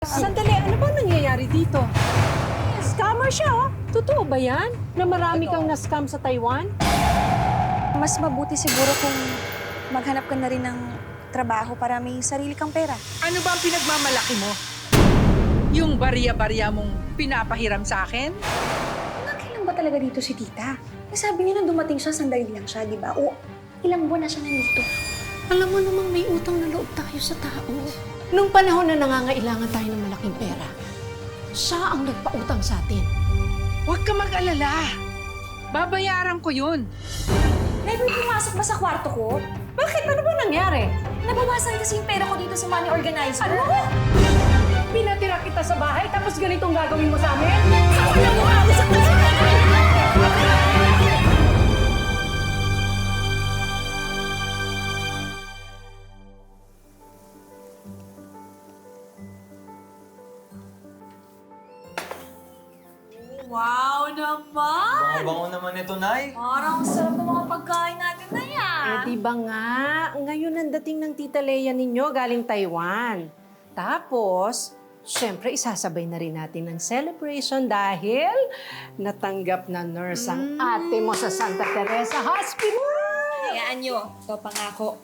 Sandali, ano ba nangyayari dito? Scammer siya, oh. Totoo ba yan? Na marami kang na-scam sa Taiwan? Mas mabuti siguro kung maghanap ka na rin ng trabaho para may sarili kang pera. Ano ba ang pinagmamalaki mo? Yung barya-barya mong pinapahiram sa akin? Hanggang kailan ba talaga dito si tita? Sabi niya nung dumating siya, sandali lang siya, di ba? O, ilang buwan na siya nandito. Alam mo namang may utang na loob tayo sa tao. Nung panahon na nangangailangan tayo ng malaking pera, siya ang nagpautang sa atin. Huwag ka mag-alala. Babayaran ko yun. Never pumasok ba sa kwarto ko? Bakit? Ano ba nangyari? Nabawasan kasi yung pera ko dito sa money organizer. Ano? Pinatira kita sa bahay tapos ganitong gagawin mo sa amin? Ako na mukha mo sa Wow naman! Bango-bango naman ito, Nay. Parang sarap ng mga pagkain natin na yan. Eh, di ba nga? Ngayon ang dating ng Tita Lea ninyo galing Taiwan. Tapos, syempre isasabay na rin natin ng celebration dahil natanggap na nurse ang ate mo sa Santa Teresa Hospital. Hayaan nyo, ito pangako.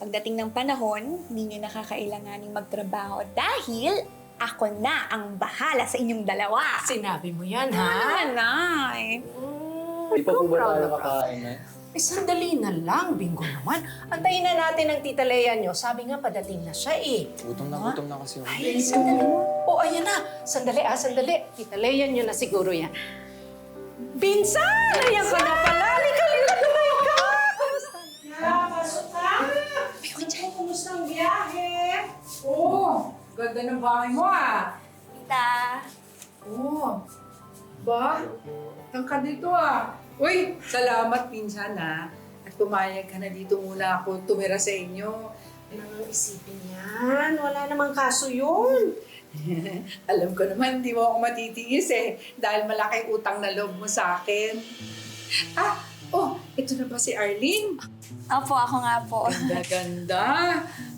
Pagdating ng panahon, hindi nyo nakakailanganing magtrabaho dahil ako na ang bahala sa inyong dalawa. Sinabi mo yan, Ano ha? naman, Nay? Di pa po ba tayo kakain, Nay? Eh, sandali na lang, bingo naman. Antayin na natin ang Tita Lea nyo. Sabi nga, padating na siya eh. Gutom na kasi ako. Ay, sandali. Oh, ayan na. Sandali, sandali. Tita Lea nyo na siguro yan. Binsan! Ayan ka na pala. Halika, tumayo ka. Kamusta? Pasok ka. Kumusta ang biyahe? Oo. Ganda ng bahay mo, ah. Tita. Oo. Ba? Tangkad dito, ah. Uy, salamat pinsan, ah. At pumayag ka na dito muna ako tumira sa inyo. Ano isipin yan? Wala namang kaso yun. Alam ko naman, di mo ako matitiis eh. Dahil malaki utang na loob mo sa akin. Ah, ito na ba si Arlene? Opo, ako nga po. Ganda-ganda.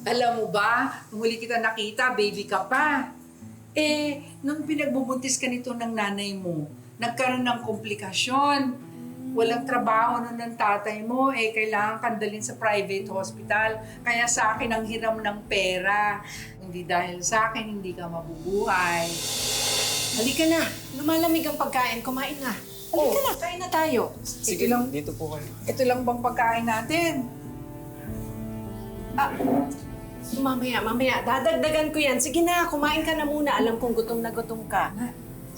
Alam mo ba, nung huli kita nakita, baby ka pa. Eh, nung pinagbubuntis ka nito ng nanay mo, nagkaroon ng komplikasyon. Walang trabaho nun ng tatay mo, eh kailangan kandalin sa private hospital. Kaya sa akin ang hiram ng pera. Hindi dahil sa akin, hindi ka mabubuhay. Halika na. Lumalamig ang pagkain. Kumain na. Halika na, kain na tayo. Sige lang. Dito po kayo. Ito lang bang pagkain natin? Mamaya. Dadagdagan ko yan. Sige na, kumain ka na muna. Alam kong gutom na gutom ka.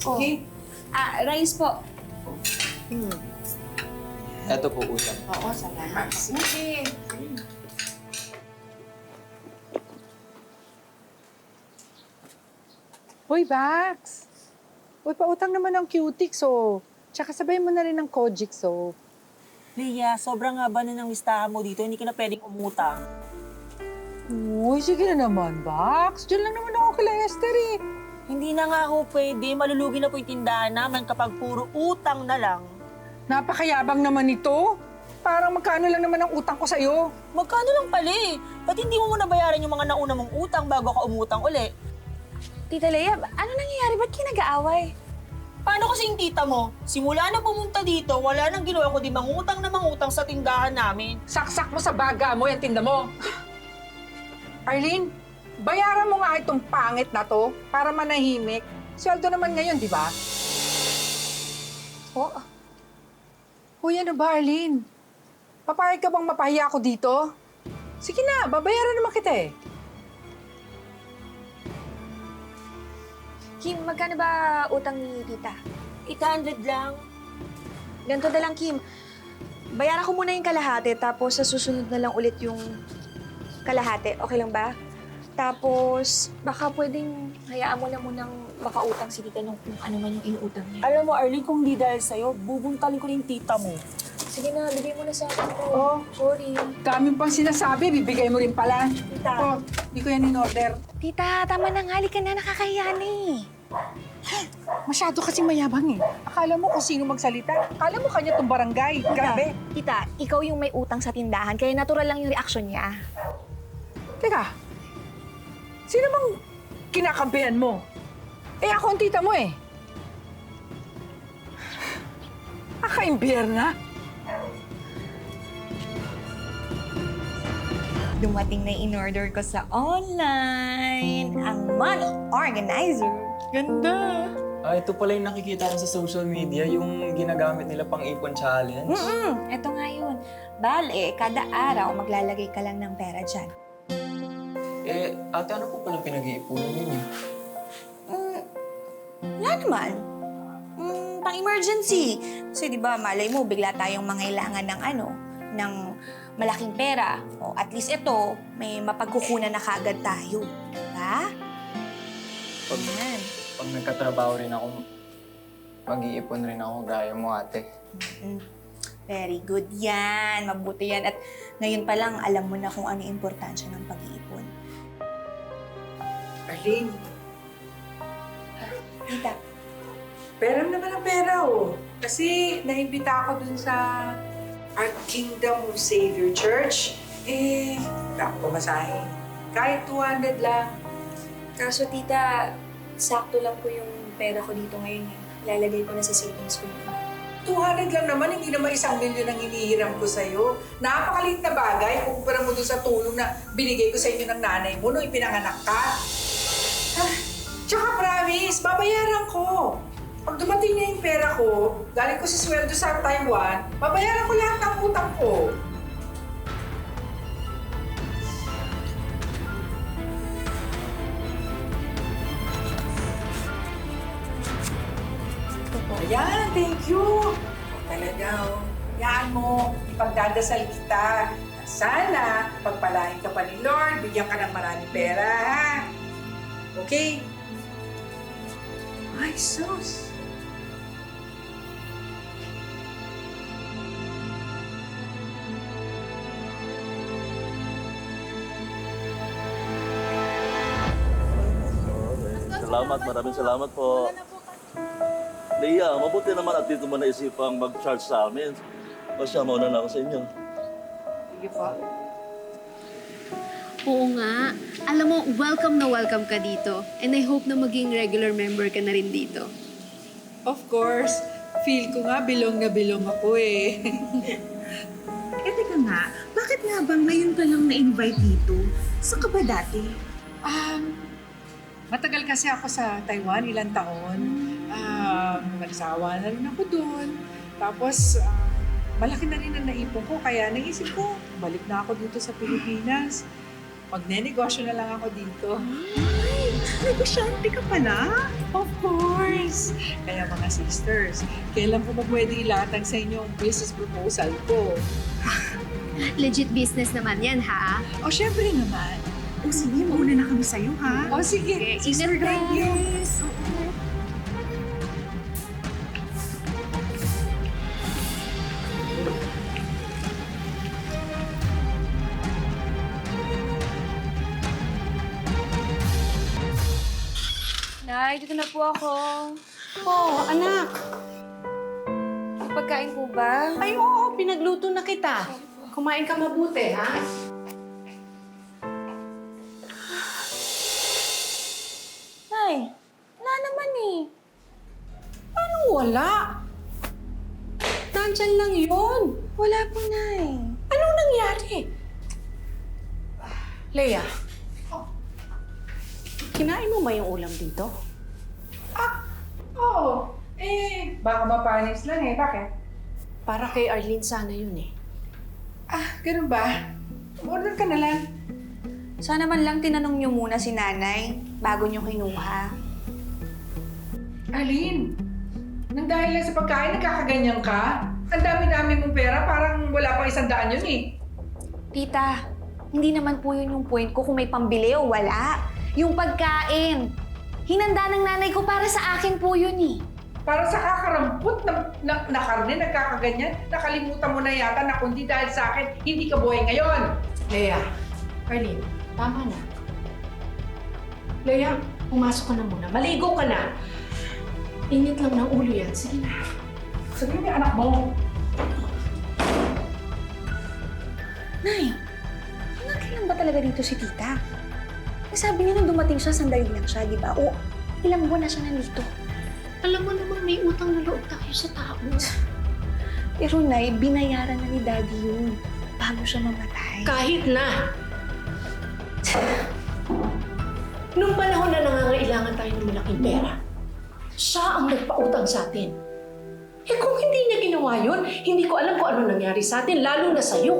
Okay? Rice po. Ito po utang. Oo, salamat. Sige. Hoy, Bax! Uy, pautang naman ng Cutix, oh. Tsaka sabay mo na rin ng Kojix, oh. Leah, sobrang haba na ng listahan mo dito. Hindi ka na pwedeng umutang. Uy, sige na naman, Bax. Diyan lang naman ako kila Esther, eh. Hindi na nga ako pwede. Malulugi na po yung tindahan namin kapag puro utang na lang. Napakayabang naman ito. Parang magkano lang naman ang utang ko sa'yo. Magkano lang pala eh? Ba't hindi mo muna bayaran yung mga nauna mong utang bago ka umutang uli? Tita Lea, ano nangyayari? Ba't kayo nag-aaway? Paano kasi yung tita mo? Simula na pumunta dito, wala nang ginawa kundi mangutang na mangutang sa tindahan namin. Saksak mo sa baga mo yung tinda mo. Arlene, bayaran mo nga itong pangit na to para manahimik. Sweldo naman ngayon, di ba? Oh, Uy, ano ba, Arlene? Papayag ka bang mapahiya ako dito? Sige na, babayaran naman kita eh. Kim, magkano ba utang ni tita? 800 lang. Ganito na lang, Kim. Bayaran ko muna yung kalahati, tapos sa susunod na lang ulit yung kalahati. Okay lang ba? Tapos, baka pwedeng hayaan mo na munang makautang si tita nung kung ano man yung inuutang niya. Alam mo, Arlene, kung di dahil sa'yo, bubuntalin ko na yung tita mo. Sige na, bigay mo na sa akin to. Oh. Sorry. Dami pang sinasabi, bibigay mo rin pala. Tita. Oh, di ko yan in-order. Tita, tama na nga. Halika na, nakakahiya na eh. Masyado kasing mayabang eh. Akala mo kung sino magsalita. Akala mo kanya tong barangay. Grabe. Tita, ikaw yung may utang sa tindahan, kaya natural lang yung reaksyon niya. Teka, sino bang kinakampihan mo. Eh ako ang tita mo eh. Akaimbierna. Dumating na yung in-order ko sa online. Ang money organizer. Ganda! Ito pala yung nakikita ko sa social media, yung ginagamit nila pang ipon challenge. Ito nga yun. Bale, kada araw maglalagay ka lang ng pera dyan. Ate, ano po palang pinag-iipunan ninyo? Wala naman. Pang-emergency. Kasi di ba, malay mo, bigla tayong mangailangan ng ng malaking pera. O at least ito, may mapagkukunan na kaagad tayo. Diba? Yan. Pag nagkatrabaho rin ako, mag-iipon rin ako gaya mo, ate. Very good yan. Mabuti yan. At ngayon pa lang, alam mo na kung ano yung importansya ng pag-iipon. Arlene, Tita, pera naman ang pera oh. Kasi naimbita ako dun sa Our Kingdom of Savior Church. Wala ko pamasahe. Kahit 200 lang. kaso tita, sakto lang po yung pera ko dito ngayon. Lalagay ko na sa savings ko yun. 200 lang naman, hindi naman 1 milyon ang hinihiram ko sa'yo. Napakaliit na bagay, kukumpara mo dun sa tulong na binigay ko sa inyo ng nanay mo nung ipinanganak ka. Tsaka promise, babayaran ko. Pag dumating na yung pera ko, galing ko sa sweldo sa Taiwan, babayaran ko lahat ng utang ko. Ayan, thank you. Talaga, oh. Yaan mo, ipagdadasal kita. Sana, pagpalain ka pa ni Lord, bigyan ka ng maraming pera, ha? Okay? Ay, sus. Salamat, maraming salamat po. Leia, mabuti naman at dito mo naisipang mag-charge sa amin. Pasya, mauna na ako sa inyo. Sige po. Oo nga. Alam mo, welcome na welcome ka dito. And I hope na maging regular member ka na rin dito. Of course. Feel ko nga bilong na bilong ako eh. Teka nga, bakit nga bang ngayon ka lang na-invite dito? Saan ka ba dati? Matagal kasi ako sa Taiwan, ilang taon. Nagsawa na rin ako doon. Tapos, malaki na rin ang naipon ko. Kaya naisip ko, balik na ako dito sa Pilipinas. Magne-negosyo na lang ako dito. Ay, negosyante ka pala? Of course! Kaya mga sisters, kailan ko ba pwede ilatag sa inyo ang business proposal ko? Legit business naman yan, ha? O, syempre naman. O sige, mauna na kami sa'yo, ha? O, sige. Okay, Sister, ingat ka. thank you. Yes, oo. Nay, dito na po ako. Oh, anak. May pagkain po ba? Ay, oo, pinagluto na kita. Kumain ka mabuti, ha? Nay, wala naman eh. Anong wala? Nandyan lang yun. Wala po, Nay. Anong nangyari? Leia, kinain mo ba yung ulam dito? Oo. Baka mapanis lang eh. Bakit? Para kay Arlene sana yun eh. Ganun ba? Order ka na lang. Sana man lang tinanong niyo muna si nanay bago niyo kinuha. Arlene, nang dahil lang sa pagkain, nagkakaganyan ka? Ang dami-dami mong pera, parang wala pang 100 yun eh. Tita, hindi naman po yun yung point ko kung may pambili o wala. Yung pagkain. Hinanda ng nanay ko para sa akin po yun eh. Para sa kakarampot na karne, nagkakaganyan, nakalimutan mo na yata na kundi dahil sa akin, hindi ka buhay ngayon. Leia, Arlene, tama na. Leia, pumasok ka na muna. Maligo ka na. Init lang ng ulo yan. Sige na. sabihin niya anak mo. Nay, hanggang kailan ba talaga dito si tita? Sabi niya nung dumating siya, sandali lang siya, di ba? O, ilang buwan na siya nandito. Alam mo namang may utang na loob tayo sa tao. Pero Nay, binayaran na ni Daddy yun bago siya mamatay. Kahit na. Nung panahon na nangangailangan tayo ng malaking pera, siya ang nagpautang sa atin. Eh kung hindi niya ginawa yun, hindi ko alam kung ano nangyari sa atin, lalo na sa'yo.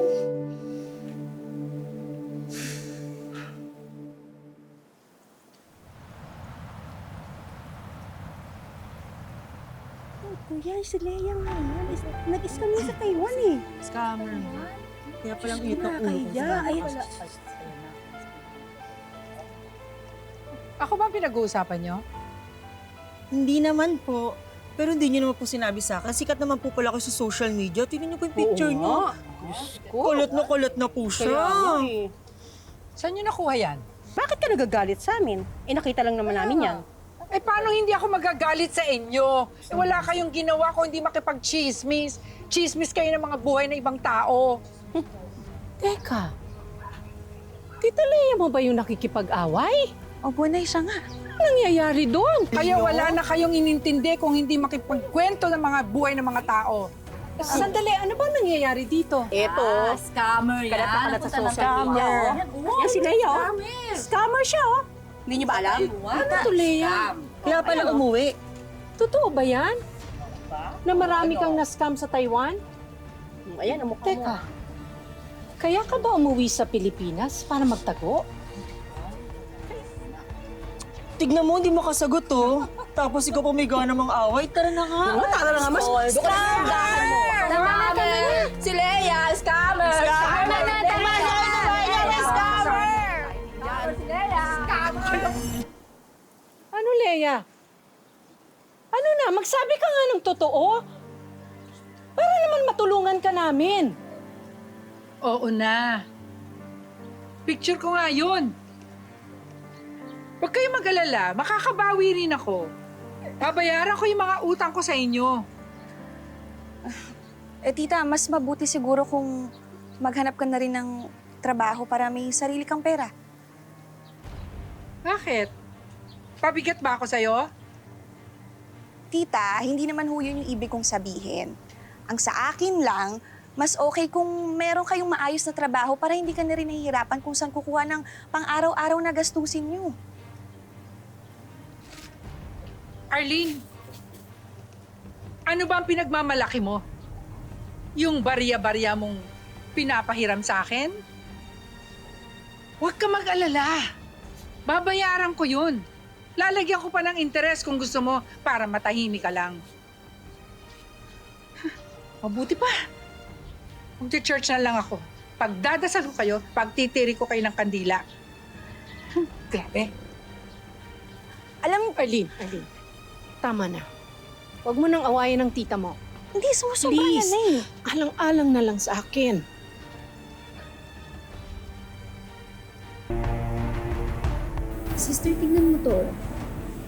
Kuya, si Leia nga yan. Nag-scam yun sa Taiwan eh. Scammer mo. Kaya palang ito Nakakahiya. Ay, wala. Ako ba ang pinag-uusapan nyo? Hindi naman po. Pero hindi niyo naman po sinabi sa akin. Sikat naman po pala kayo sa social media. Tingnan niyo po yung picture niyo. Kulot na po siya. Saan nyo nakuha yan? Bakit ka nagagalit sa amin? Eh, nakita lang naman namin yan. Eh, paano hindi ako magagalit sa inyo? Eh, wala kayong ginawa ko hindi makipag-chismis. Chismis kayo ng mga buhay ng ibang tao. Teka, Tita Leia mo ba yung nakikipag-away? Opo, Nay, siya nga. Ano nangyayari doon? Kaya wala na kayong inintindi kung hindi makipagkwento ng mga buhay ng mga tao. Sandali, ano ba nangyayari dito? Eto. Scammer yan. Kalat na kalat sa Punta social ng media. Yan si Leia, oh. Scammer siya, oh. Hindi niyo ba alam? Ano to, Leia? Kaya pala umuwi. Totoo ba yan? Na marami kang na-scam sa Taiwan? Ayan, ang mukha mo. Teka, kaya ka ba umuwi sa Pilipinas para magtago? Tignan mo, hindi mo kasagot, oh. Tapos ikaw pa may gana mang away. Tara na nga. Tara na nga, mas. Scammer! Si Leia, scammer! Scammer! Tama na! Ano, Leia? Ano na, magsabi ka nga ng totoo? Para naman matulungan ka namin. Oo na. Picture ko nga yun. Huwag kayong mag-alala, makakabawi rin ako. Babayaran ko yung mga utang ko sa inyo. Eh, tita, mas mabuti siguro kung maghanap ka na rin ng trabaho para may sarili kang pera. Bakit? Pabigat ba ako sa'yo? Tita, hindi naman ho yun yung ibig kong sabihin. Ang sa akin lang, mas okay kung meron kayong maayos na trabaho para hindi ka na rin nahihirapan kung saan kukuha ng pang-araw-araw na gastusin nyo. Arlene, ano ba ang pinagmamalaki mo? Yung barya-barya mong pinapahiram sa akin? Huwag ka mag-alala. Babayaran ko yun. Lalagyan ko pa ng interes kung gusto mo para matahimik ka lang. Mabuti pa. Magte-church na lang ako. Pagdadasal ko kayo, pagtitiri ko kayo ng kandila. Grabe. Alam mo, Arlene, tama na. Huwag mo nang awayan ng tita mo. Hindi, susobra na Please, na eh. alang-alang na lang sa akin. Sister, tingnan mo to.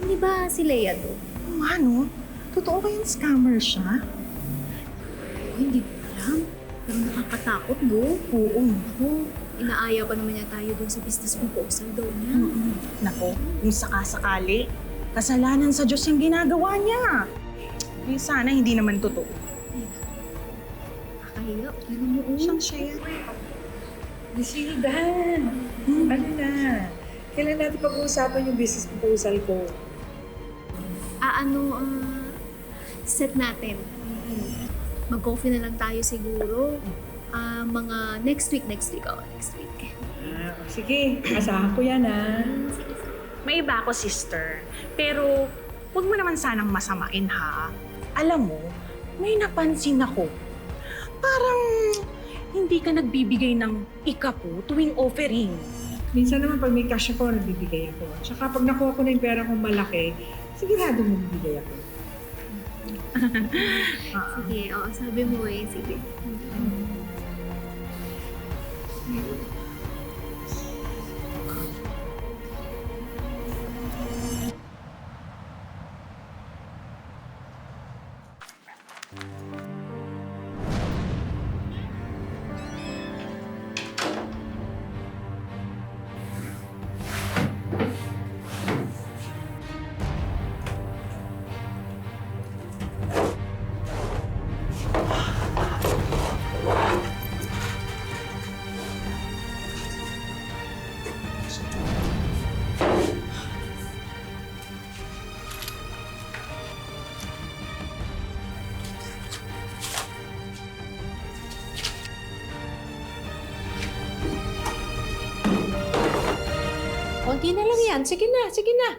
Hindi ba si Leia to? Ano? Totoo ba yung scammer siya? Hindi ko alam. Pero nakakatakot, no? Oo. Ako, inaaya pa naman niya tayo dun sa business proposal daw niya. Nako, kung sakasakali, kasalanan sa Diyos yung ginagawa niya. Eh, sana hindi naman totoo. Kaya, tingnan mo, oh. Siyang siya yan. Disidan. Ano na? Kailan natin pag-uusapan yung business proposal ko? Set natin. Mag-coffee na lang tayo siguro. Mga next week. Next week. Sige, asahan ko yan May iba ako, sister. Pero, huwag mo naman sanang masamain, ha? Alam mo, may napansin ako. Parang hindi ka nagbibigay ng ikapu tuwing offering. Minsan naman pag may cash ako, nagbibigay ako. Tsaka pag nakuha ko na yung pera kong malaki, sigurado mo bibigay ako. Sige, oo, sabi mo eh. Sige. yan. Sige na, sige na.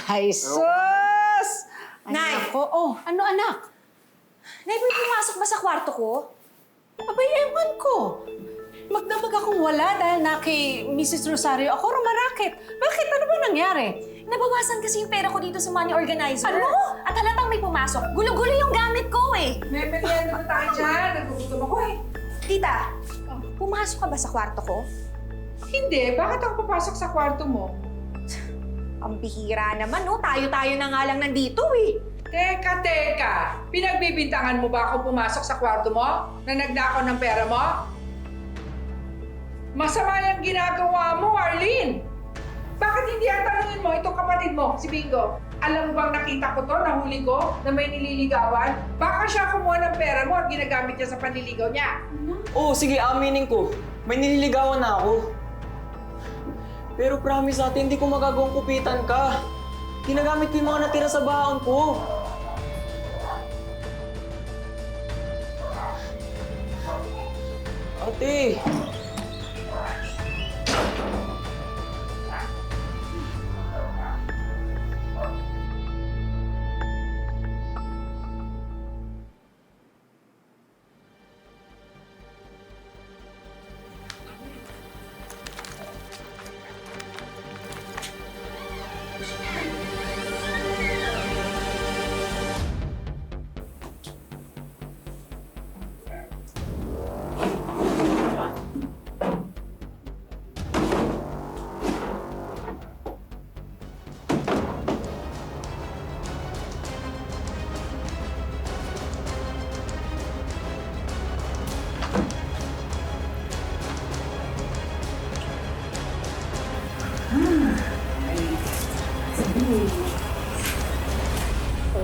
Ay, sus! Nay! Ano anak? Nay, may pumasok ba sa kwarto ko? Abay, ewan ko. Magdamag akong wala dahil na kay Mrs. Rosario ako rumarakit. Bakit? Ano ba nangyari? Nabawasan kasi yung pera ko dito sa money organizer. Ano? At halatang may pumasok. Gulo-gulo yung gamit ko eh. May merienda ba tayo dyan? Nagugutom ako eh. Tita, pumasok ka ba sa kwarto ko? Hindi, bakit ako papasok sa kwarto mo? Ang bihira naman, no? Tayo-tayo na nga lang nandito eh. Teka! Pinagbibintangan mo ba akong pumasok sa kwarto mo? Na nagnakaw ng pera mo? Masama yung ginagawa mo, Arlene! Bakit hindi ang tanungin mo itong kapatid mo, si Bingo? Alam mo bang nakita ko to, nahuli ko, na may nililigawan? Baka siya kumuha ng pera mo at ginagamit niya sa panliligaw niya. Oo, sige, aminin ko. May nililigawan na ako. Pero promise ate, hindi ko magagawang kupitan ka. Ginagamit ko yung mga natira sa baon ko. Ate!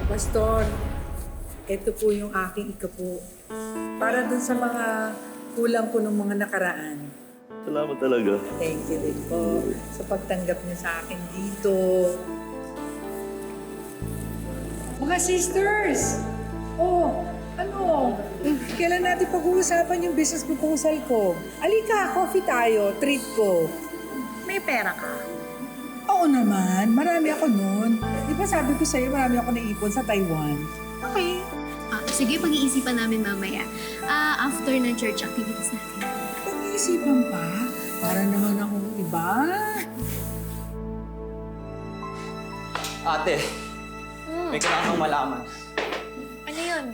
Pastor, ito po yung aking ikapo. Para dun sa mga kulang ko ng mga nakaraan. Salamat talaga. Thank you din po sa pagtanggap niyo sa akin dito. Mga sisters! Kailan natin pag-uusapan yung business proposal ko? Alika, coffee tayo, treat ko. May pera ka. Oo naman, marami ako nun. Di ba sabi ko sa'yo, marami ako naipon sa Taiwan. Okay. Sige, pag-iisipan namin mamaya. After ng church activities natin. Pag-iisipan pa, para naman akong iba. Ate, may kailangan kang malaman. Ano yun?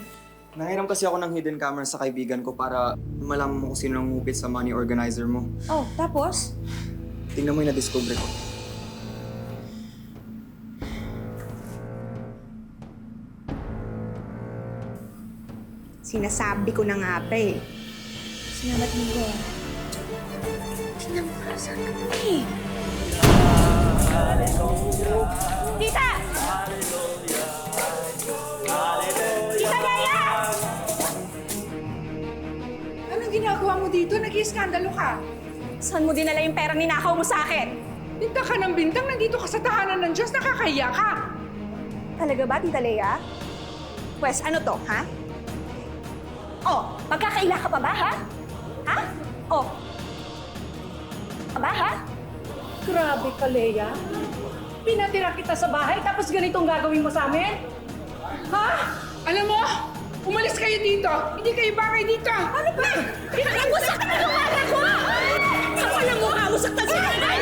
Nangiram kasi ako ng hidden camera sa kaibigan ko para malaman mo kung sino ang ngupit sa money organizer mo. Oh, tapos? Tingnan mo yung na-discover ko. Sinasabi ko na nga pa eh. Sinabat mo ko. Tingnan mo para saan ka na eh. Tita! Tita Yaya! Anong ginagawa mo dito? Nag-iiskandalo ka. Saan mo dinala yung perang ninakaw mo sa akin? Bintang ka ng bintang, nandito ka sa tahanan ng Diyos, nakakahiya ka. Talaga ba, Tita Lea? Pwes, ano to, ha? Oh, magkakaila ka pa ba, ha? Ha? Oh. Ba, ha? Grabe ka, Leia. Pinatira kita sa bahay tapos ganitong gagawin mo sa amin? Ha? Alam mo, umalis kayo dito. Hindi kayo bagay dito. Ano ba? Pinakamusak ka na yung anak ko! Saan lang mo kamusak sa nanay?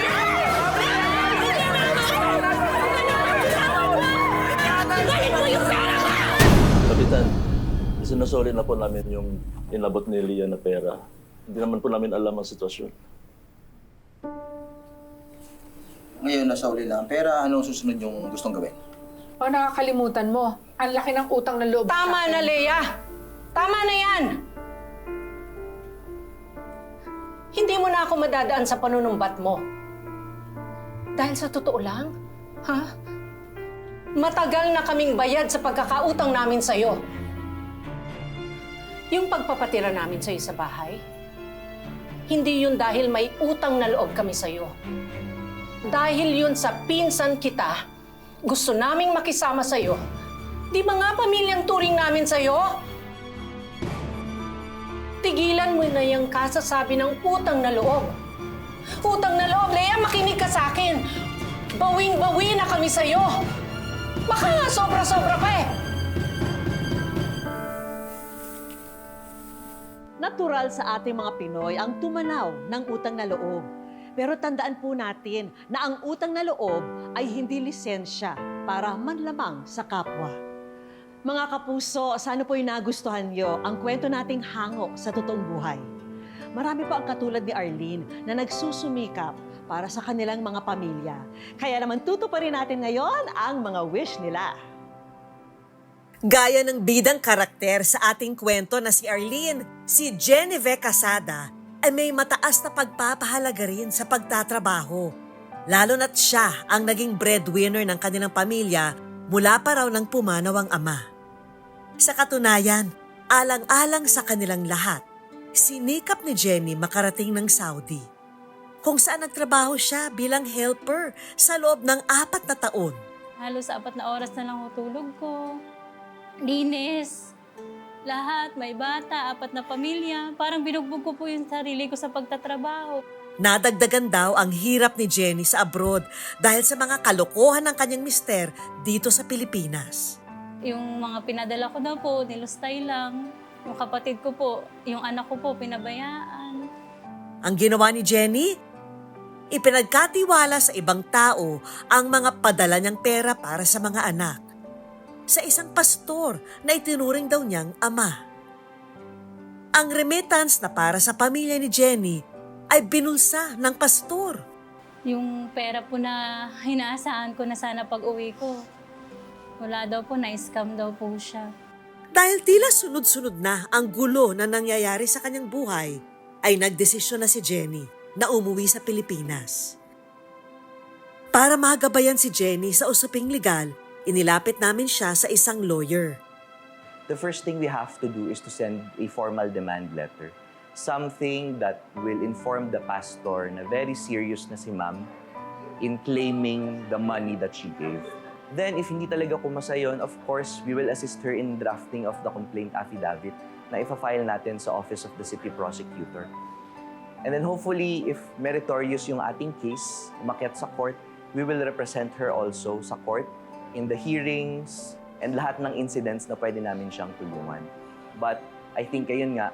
Galit mo yung pera ko! Kapitan, sinusuli na po namin yung inabot ni Leah na pera. Hindi naman po namin alam ang sitwasyon. Ngayon, nasa uli lang. Pera, anong susunod yung gustong gawin? O nakakalimutan mo, ang laki ng utang na loob. Tama na, Leia! Tama na yan! Hindi mo na ako madadaan sa panunumbat mo. Dahil sa totoo lang, ha? Matagal na kaming bayad sa pagkakautang namin sa'yo. Yung pagpapatira namin sa'yo sa bahay, hindi yun dahil may utang na loob kami sa'yo. Dahil yun sa pinsan kita, gusto naming makisama sa'yo. Di ba nga pamilyang turing namin sa'yo? Tigilan mo na yung kasasabi ng utang na loob. Utang na loob, Leia, makinig ka sa akin. Bawing-bawi na kami sa'yo. Baka nga sobra-sobra pa eh. Natural sa ating mga Pinoy ang tumanaw ng utang na loob. Pero tandaan po natin na ang utang na loob ay hindi lisensya para manlamang sa kapwa. Mga kapuso, sana po'y nagustuhan niyo ang kwento nating hango sa totoong buhay. Marami pa ang katulad ni Arlene na nagsusumikap para sa kanilang mga pamilya. Kaya naman tutuparin natin ngayon ang mga wish nila. Gaya ng bidang karakter sa ating kwento na si Arlene, si Genevieve Casada ay may mataas na pagpapahalaga rin sa pagtatrabaho. Lalo na't siya ang naging breadwinner ng kanilang pamilya mula pa raw nang pumanaw ang ama. Sa katunayan, alang-alang sa kanilang lahat, sinikap ni Jenny makarating ng Saudi, kung saan nagtrabaho siya bilang helper sa loob ng 4 na taon. Halos 4 na oras na lang tulog ko. Linis. Lahat, may bata, 4 na pamilya. Parang binugbog ko po yung sarili ko sa pagtatrabaho. Nadagdagan daw ang hirap ni Jenny sa abroad dahil sa mga kalokohan ng kanyang mister dito sa Pilipinas. Yung mga pinadala ko na po, nilustay lang. Yung kapatid ko po, yung anak ko po, pinabayaan. Ang ginawa ni Jenny, ipinagkatiwala sa ibang tao ang mga padala niyang pera para sa mga anak. Sa isang pastor na itinuring daw niyang ama. Ang remittance na para sa pamilya ni Jenny ay binulsa ng pastor. Yung pera po na hinaasahan ko na sana pag-uwi ko, wala daw po, na-scam daw po siya. Dahil tila sunod-sunod na ang gulo na nangyayari sa kanyang buhay, ay nagdesisyon na si Jenny na umuwi sa Pilipinas. Para magabayan si Jenny sa usaping legal, inilapit namin siya sa isang lawyer. The first thing we have to do is to send a formal demand letter. Something that will inform the pastor na very serious na si ma'am in claiming the money that she gave. Then, if hindi talaga kumasa yun, of course, we will assist her in drafting of the complaint affidavit na ifa-file natin sa Office of the City Prosecutor. And then hopefully, if meritorious yung ating case, umakyat sa court, we will represent her also sa court in the hearings and lahat ng incidents na pwede namin siyang tulungan. But I think ayun nga,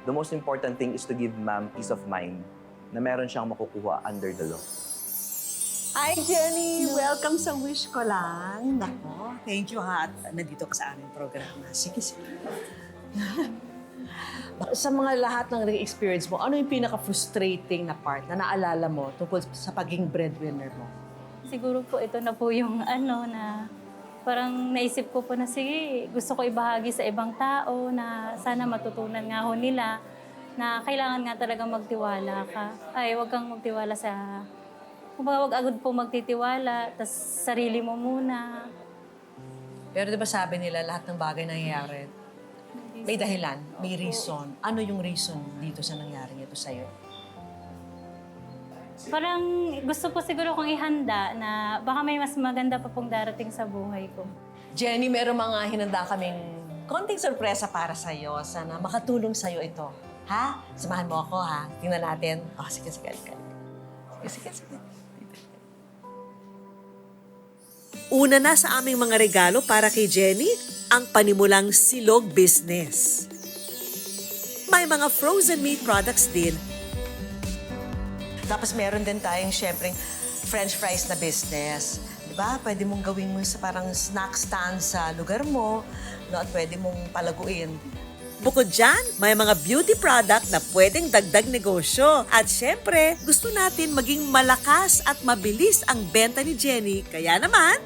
the most important thing is to give ma'am peace of mind na meron siyang makukuha under the law. Hi, Jenny! Welcome sa Wish Ko Lang. Nako, thank you ha. Nandito ka sa aming programa. Sige. Sa mga lahat ng experience mo, ano yung pinaka-frustrating na part na naalala mo tungkol sa pagiging breadwinner mo? Siguro po ito na po yung na parang naisip ko po na sige, gusto ko ibahagi sa ibang tao na sana matutunan nga ho nila na kailangan nga talaga magtiwala ka. Ay, huwag kang magtiwala sa... Huwag agad po magtitiwala, tas sarili mo muna. Pero diba sabi nila lahat ng bagay na nangyayari, may dahilan, may reason. Ano yung reason dito sa nangyari ito sa'yo? Parang gusto po siguro kong ihanda na baka may mas maganda pa pong darating sa buhay ko. Jenny, meron mga hinanda kaming konting sorpresa para sa'yo. Sana makatulong sa'yo ito. Ha? Samahan mo ako, ha? Tingnan natin. Oh, sige. Sige. Una na sa aming mga regalo para kay Jenny, ang panimulang silog business. May mga frozen meat products din. Tapos meron din tayong syempre French fries na business. Diba? Pwede mong gawin mo sa parang snack stand sa lugar mo, no? At pwede mong palaguin. Bukod dyan, may mga beauty product na pwedeng dagdag negosyo. At syempre, gusto natin maging malakas at mabilis ang benta ni Jenny. Kaya naman,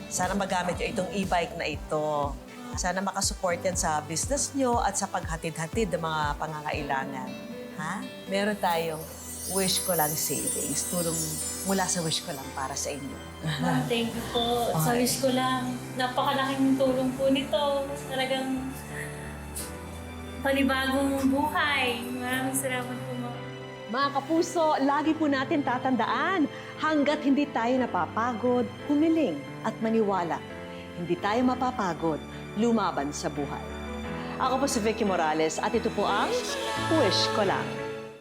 sana magamit nyo itong e-bike na ito. Sana makasupport yan sa business nyo at sa paghatid-hatid ng mga pangangailangan. Ha? Meron tayong Wish Ko Lang savings. Tulong mula sa Wish Ko Lang para sa inyo. Thank you po. Sa Wish Ko Lang, napakalaking tulong po nito. Talagang panibagong buhay. Maraming salamat po, ma'am. Mga kapuso, lagi po natin tatandaan, hanggat hindi tayo napapagod, humiling at maniwala. Hindi tayo mapapagod, lumaban sa buhay. Ako po si Vicky Morales at ito po ang Wish Ko Lang.